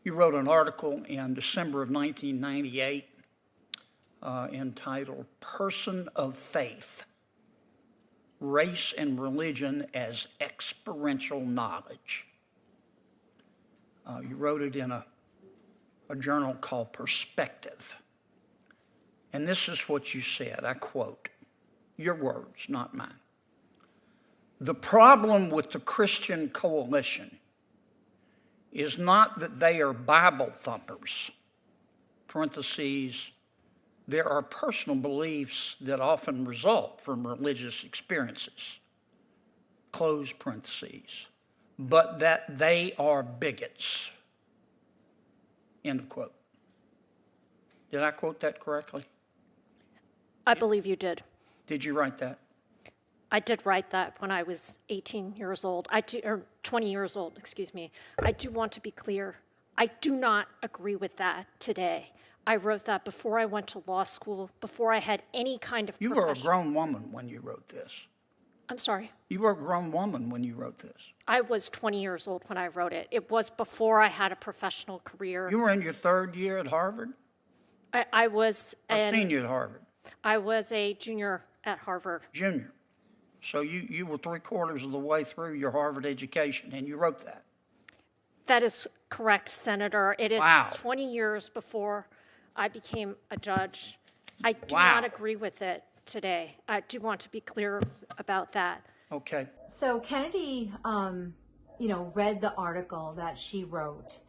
You wrote an article in December of 1998 entitled Person of Faith, Race and Religion as Experiential Knowledge. You wrote it in a journal called Perspective. And this is what you said, I quote, your words, not mine. The problem with the Christian coalition is not that they are Bible thumpers, parentheses, there are personal beliefs that often result from religious experiences, close parentheses, but that they are bigots, end of quote. Did I quote that correctly? I believe you did. Did you write that? I did write that when I was 18 years old, or 20 years old, excuse me. I do want to be clear. I do not agree with that today. I wrote that before I went to law school, before I had any kind of You were a grown woman when you wrote this. I'm sorry? You were a grown woman when you wrote this. I was 20 years old when I wrote it. It was before I had a professional career. You were in your third year at Harvard? I was a senior at Harvard. I was a junior at Harvard. Junior. So you were 3/4 of the way through your Harvard education, and you wrote that. That is correct, Senator. It is Wow. 20 years before I became a judge. I do not agree with it today. I do want to be clear about that. Okay. So Kennedy, read the article that she wrote.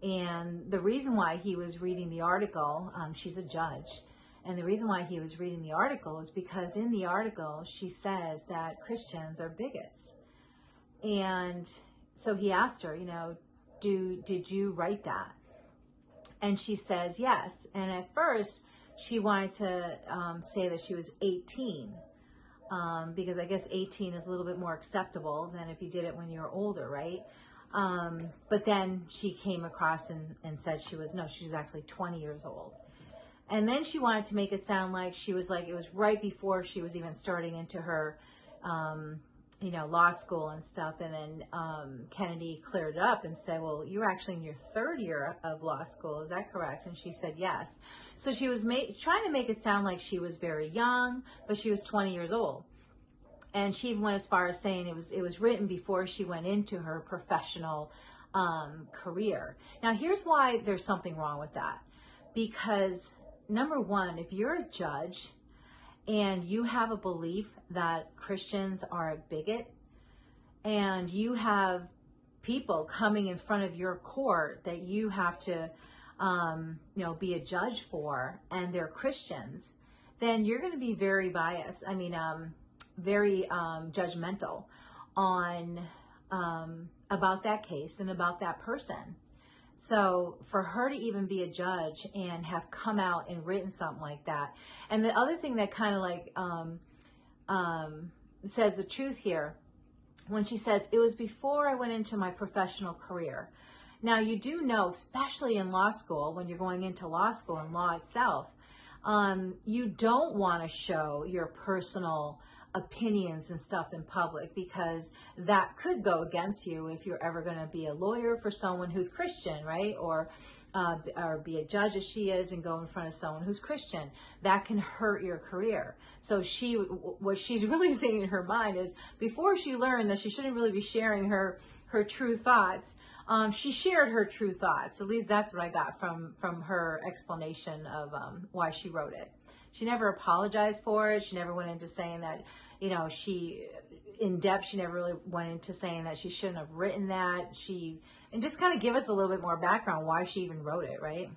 And the reason why he was reading the article, she's a judge, and the reason why he was reading the article is because in the article she says that Christians are bigots. And so he asked her, did you write that? And she says yes. And at first she wanted to say that she was 18, because I guess 18 is a little bit more acceptable than if you did it when you were older, right? But then she came across and said she was actually 20 years old. And then she wanted to make it sound like it was right before she was even starting into her, law school and stuff. And then Kennedy cleared it up and said, well, you're actually in your third year of law school. Is that correct? And she said yes. So she was trying to make it sound like she was very young, but she was 20 years old. And she even went as far as saying it was written before she went into her professional career. Now, here's why there's something wrong with that. Because, number one, if you're a judge and you have a belief that Christians are a bigot, and you have people coming in front of your court that you have to, be a judge for, and they're Christians, then you're going to be very biased. Very judgmental on about that case and about that person. So for her to even be a judge and have come out and written something like that, and the other thing that kind of says the truth here, when she says it was before I went into my professional career. Now you do know, especially in law school, when you're going into law school and law itself, you don't want to show your personal opinions and stuff in public, because that could go against you if you're ever going to be a lawyer for someone who's Christian, right? Or be a judge as she is and go in front of someone who's Christian. That can hurt your career. So what she's really saying in her mind is, before she learned that she shouldn't really be sharing her true thoughts, she shared her true thoughts. At least that's what I got from her explanation of why she wrote it. She never apologized for it. She never went into saying that, she never really went into saying that she shouldn't have written that. And just kind of give us a little bit more background why she even wrote it, right?